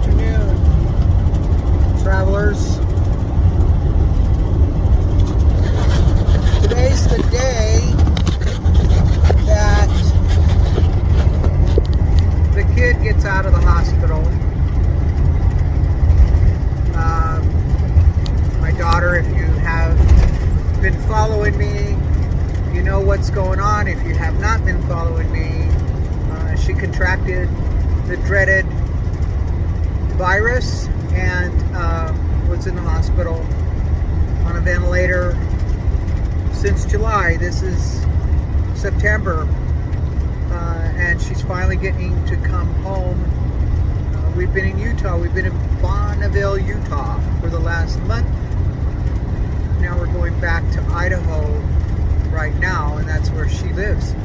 afternoon, travelers. Today's the day that the kid gets out of the hospital. My daughter, if you have been following me, you know what's going on. If you have not been following me, she contracted the dreaded virus and was in the hospital on a ventilator since July. This is September, and she's finally getting to come home. We've been in Utah. We've been in Bonneville, Utah for the last month. Now we're going back to Idaho right now, and that's where she lives.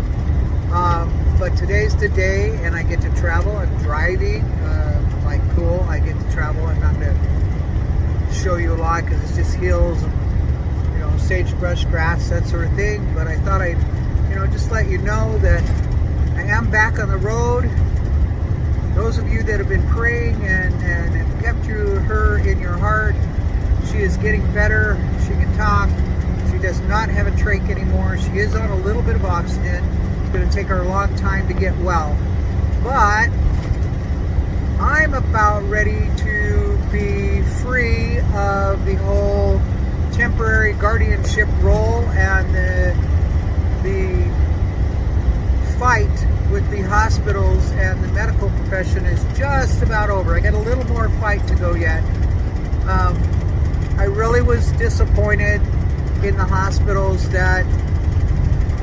But today's the day, and I get to travel. I'm driving, like cool. I get to travel. I'm not going to show you a lot because it's just hills and, you know, sagebrush, grass, that sort of thing. But I thought I'd, you know, just let you know that I am back on the road. Those of you that have been praying and have kept her in your heart, she is getting better. She can talk. She does not have a trach anymore. She is on a little bit of oxygen. It's going to take her a long time to get well. But I'm about ready to be free of the whole temporary guardianship role, and the fight with the hospitals and the medical profession is just about over. I got a little more fight to go yet. I really was disappointed in the hospitals that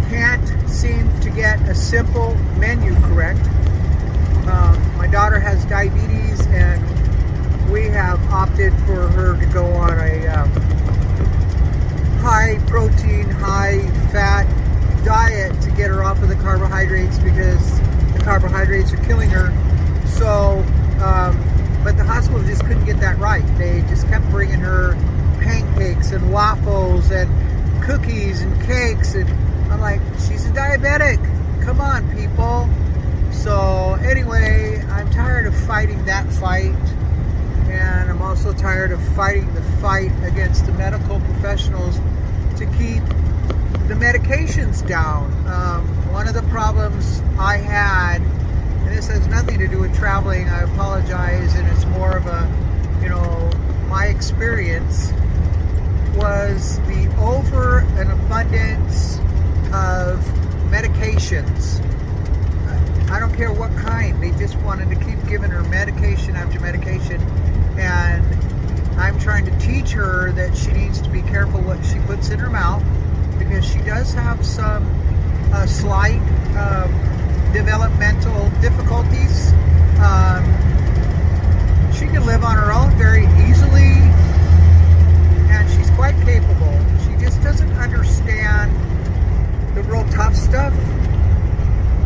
can't seem to get a simple menu correct. My daughter has diabetes, and we have opted for her to go on a high protein, high fat diet to get her off of the carbohydrates, because the carbohydrates are killing her. So, but the hospital just couldn't get that right. They just kept bringing her pancakes and waffles and cookies and cakes, and I'm like, she's a diabetic. Come on, people. So anyway, I'm tired of fighting that fight, and I'm also tired of fighting the fight against the medical professionals to keep the medications down. One of the problems I had, and this has nothing to do with traveling, I apologize, and it's more of a, you know, my experience, was the over and abundance of medications. I don't care what kind, they just wanted to keep giving her medication after medication, and I'm trying to teach her that she needs to be careful what she puts in her mouth, because she does have some slight developmental difficulties. She can live on her own very easily, and she's quite capable. She just doesn't understand the real tough stuff,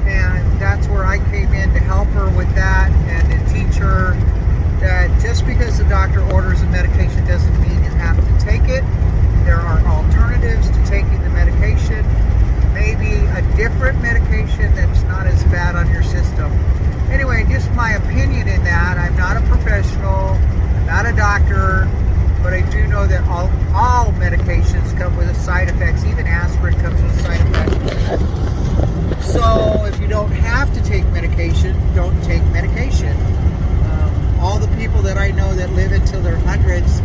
and that's where I came in to help her with that, and to teach her that just because the doctor orders a medication doesn't mean you have to take it. There are alternatives to taking the medication, maybe a different medication that's not as bad on your system. Anyway, just my opinion in that. I'm not a professional, I'm not a doctor, but I do know that all medications come with side effects. Even aspirin comes with side effects. So if you don't have to take medication, don't take medication. All the people that I know that live until their hundreds,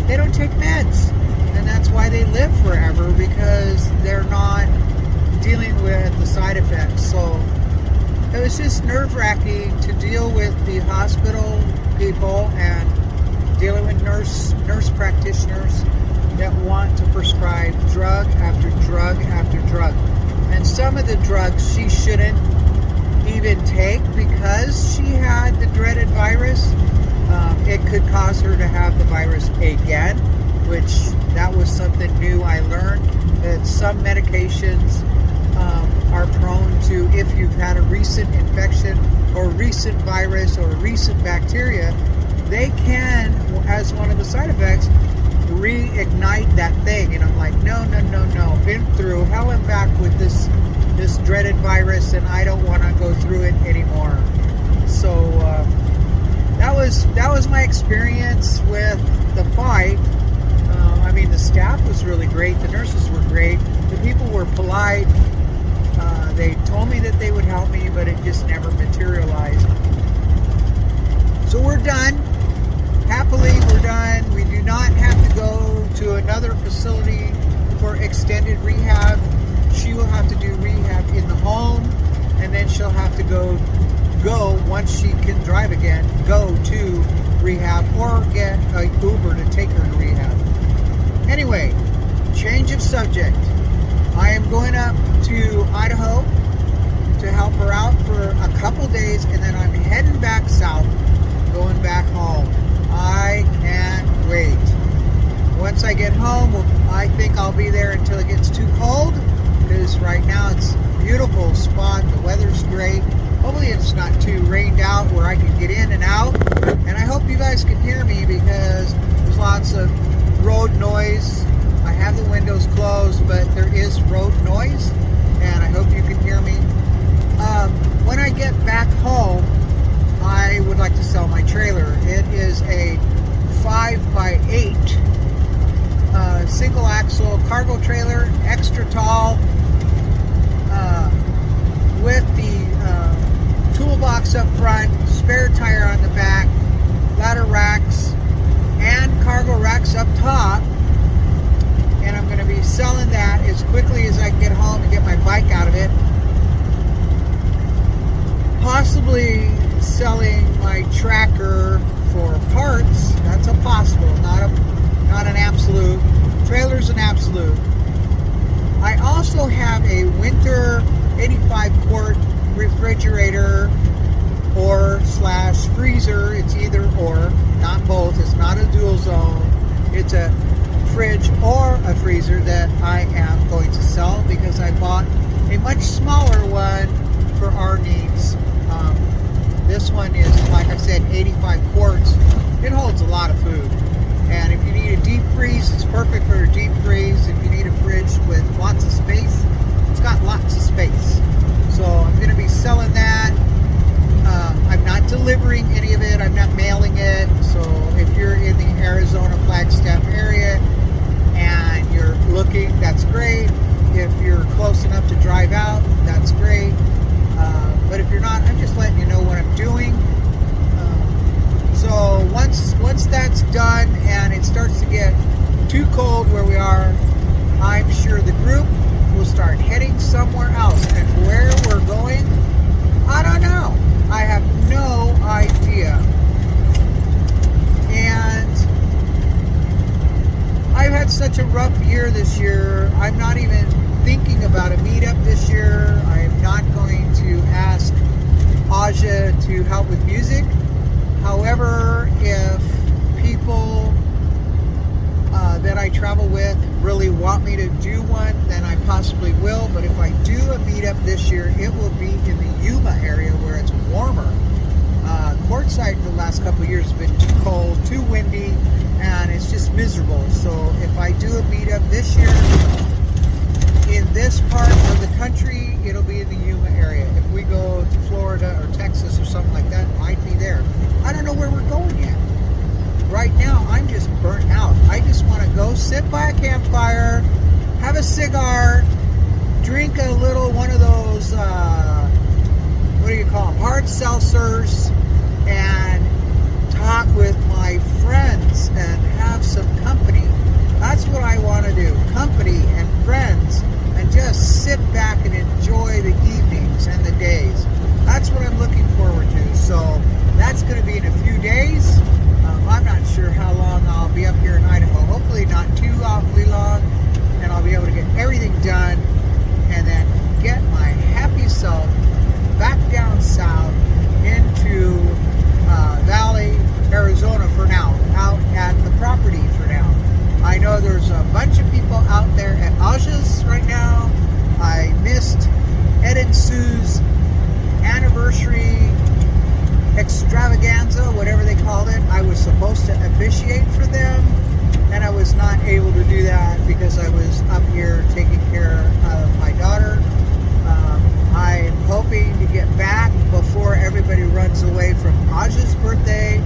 they don't take meds. And that's why they live forever, because they're not dealing with the side effects. So it was just nerve-wracking to deal with the hospital people and dealing with nurse practitioners that want to prescribe drug after drug after drug. And some of the drugs she shouldn't even take because she had the dreaded virus. It could cause her to have the virus again, which that was something new I learned, that some medications are prone to, if you've had a recent infection or recent virus or recent bacteria, they can, as one of the side effects, reignite that thing. And I'm like, no. Been through hell and back with this dreaded virus, and I don't want to go through it anymore. So that was was my experience with the fight. I mean, the staff was really great. The nurses were great. The people were polite. They told me that they would help me, but it just never materialized. So we're done. Happily, we're done. We do not have to go to another facility for extended rehab. She will have to do rehab in the home, and then she'll have to go once she can drive again, go to rehab or get an Uber to take her to rehab. Anyway, change of subject. I am going up to Idaho to help her out for a couple days, and then I'm heading back south, going back home. I can't wait. Once I get home, I think I'll be there until it gets too cold, because right now it's a beautiful spot. The weather's great. Hopefully it's not too rained out where I can get in and out. And I hope you guys can hear me, because there's lots of road noise. I have the windows closed, but there is road noise, and I hope you can hear me. When I get back home, I would like to sell my trailer. It is a 5x8 single axle cargo trailer, extra tall, with the toolbox up front, spare tire on the back, ladder racks, and cargo racks up top. And I'm going to be selling that as quickly as I can get home and get my bike out of it. Possibly selling my tracker for parts. That's a possible, not an absolute. Trailer's an absolute. I also have a winter 85 quart refrigerator or slash freezer. It's either or, not both. It's not a dual zone. It's a fridge or a freezer that I am going to sell, because I bought a much smaller one for our needs. This one is, like I said, 85 quarts. It holds a lot of food. And if you need a deep freeze, it's perfect for a deep freeze. If you need a fridge with lots of space, it's got lots of space. So I'm going to be selling that. I'm not delivering any of it. I'm not mailing it. So if you're in the Arizona Flagstaff area and you're looking, that's great. If you're close enough to drive out, that's great. But if you're not, I'm just letting you know what I'm doing. So once that's done and it starts to get too cold where we are, I'm sure the group will start heading somewhere else. And where we're going, I don't know. I have no idea. And I've had such a rough year this year. I'm not even thinking about a meetup this year. I am not going to ask Aja to help with music. However, if people that I travel with really want me to do one, then I possibly will. But if I do a meetup this year, it will be in the Yuma area where it's warmer. Quartzsite for the last couple of years has been too cold, too windy, and it's just miserable. So if I do a meetup this year in this part of the country, it'll be in the Yuma area. If we go to Florida or Texas or something like that, it might be there. I don't know where we're going yet. Right now, I'm just burnt out. I just want to go sit by a campfire, have a cigar, drink a little one of those, what do you call them, hard seltzers, and talk with my friends and have some company. That's what I want to do, company and friends, and just sit back and enjoy the evenings and the days. That's what I'm looking forward to. So that's going to be in a few days. I'm not sure how long I'll be up here in Idaho. Hopefully not too awfully long, and I'll be able to get everything done and then get my happy self back down south into Valley, Arizona for now, out at the property for now. I know there's a bunch of people out there at Aja's right now. I missed Ed and Sue's anniversary extravaganza, whatever they called it. I was supposed to officiate for them, and I was not able to do that because I was up here taking care of my daughter. I'm hoping to get back before everybody runs away from Aja's birthday.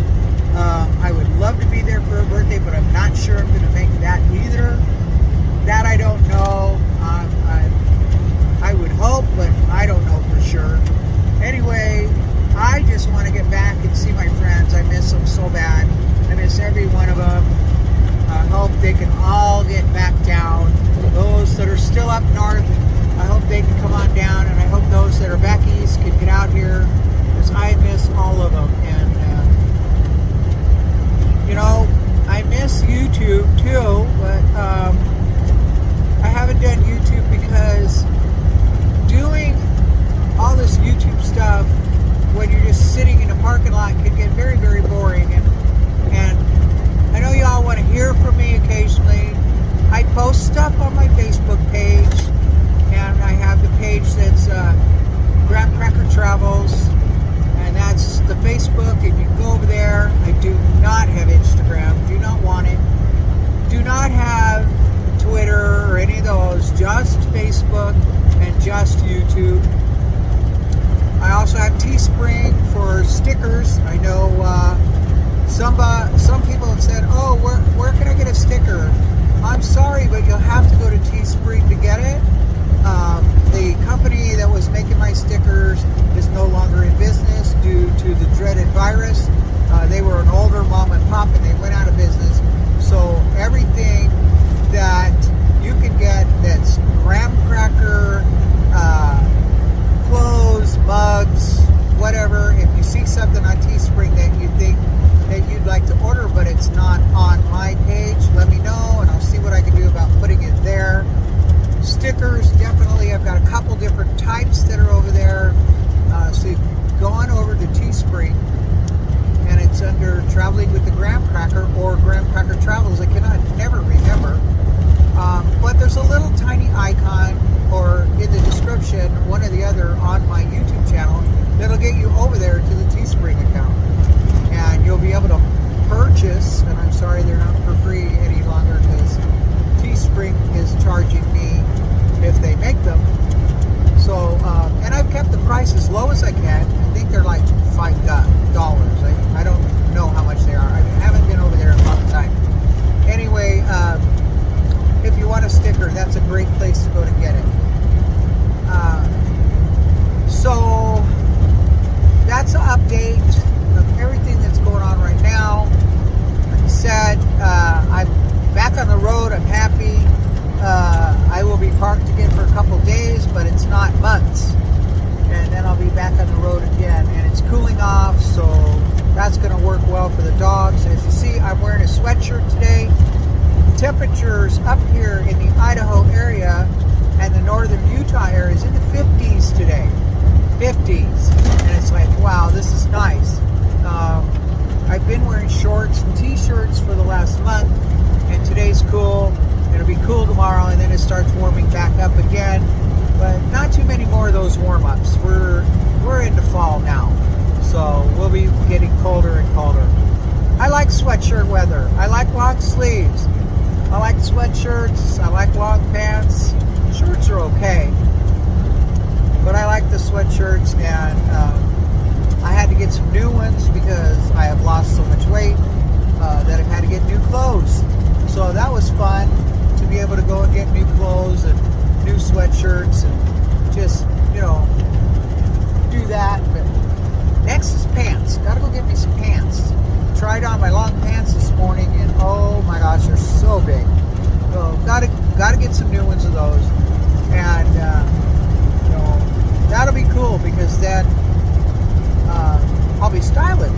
just Facebook and just YouTube. I also have Teespring for stickers. I know some people have said, oh, where can I get a sticker? I'm sorry, but you'll have to go to Teespring to get it. The company that was making my stickers is no longer in business due to the dreaded virus. They were an older mom and pop and they went out of business. So everything that you can get that's Gramkracker, clothes, mugs, whatever, if you see something on Teespring that you think that you'd like to order but it's not on my page, let me know and I'll see what I can do about putting it there. Stickers, definitely, I've got a couple different types that are over there. So you can go on over to Teespring and it's under Traveling with the Gramkracker or Gramkracker Travels. I never remember. But there's a little tiny icon or in the description, one or the other on my YouTube channel that'll get you over there to the Teespring account. And you'll be able to purchase, and I'm sorry they're not for free any longer because Teespring is charging me if they make them. So, and I've kept the price as low as I can. I think they're like $5. I don't know how much they are. I haven't been over there in a long time. Anyway, if you want a sticker, that's a great place to go to get it. So that's an update of everything that's going on right now. Like I said, I'm back on the road. I'm happy. I will be parked again for a couple days, but it's not months. And then I'll be back on the road again. And it's cooling off, so that's going to work well for the dogs. As you see, I'm wearing a sweatshirt today. Temperatures up here in the Idaho area and the northern Utah area is in the 50s today. 50s. And it's like, wow, this is nice. I've been wearing shorts and t-shirts for the last month, and today's cool. It'll be cool tomorrow, and then it starts warming back up again. But not too many more of those warm-ups. We're into fall now, so we'll be getting colder and colder. I like sweatshirt weather. I like long sleeves. I like sweatshirts. I like long pants. Shorts are okay, but I like the sweatshirts, and I had to get some new ones because I have lost so much weight that I've had to get new clothes. So that was fun to be able to go and get new clothes and new sweatshirts and just, you know, do that. But next is pants. Gotta go get me some pants. Tried on my long pants this morning and oh my gosh, they're so big. So gotta get some new ones of those. And you know, that'll be cool because then I'll be styling.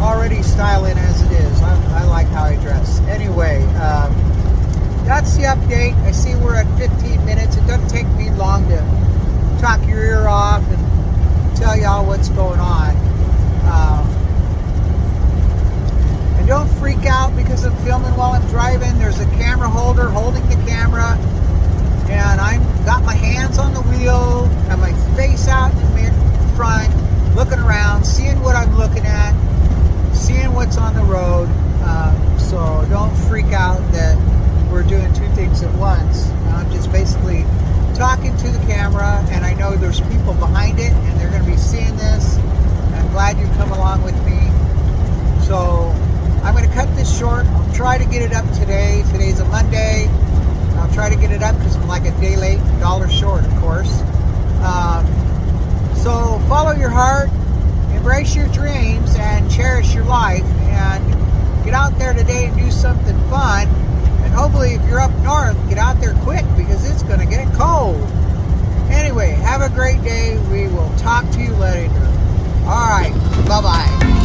Already styling as it is. I like how I dress. Anyway, that's the update. I see we're at 15 minutes. It doesn't take me long to talk your ear off and tell y'all what's going on. And don't freak out because I'm filming while I'm driving. There's a camera holder holding the camera, and I've got my hands on the wheel and my face out in the front, looking around, seeing what I'm looking at, seeing what's on the road. So don't freak out that we're doing two things at once. I'm just basically talking to the camera, and I know there's people behind it and they're going to be seeing this. I'm glad you come along with me. So I'm going to cut this short. I'll try to get it up today. Today's a Monday. I'll try to get it up because I'm like a day late, $1 short, of course. So follow your heart, embrace your dreams, and cherish your life. And get out there today and do something fun. And hopefully if you're up north, get out there quick because it's going to get cold. Anyway, have a great day. We will talk to you later. All right. Bye-bye.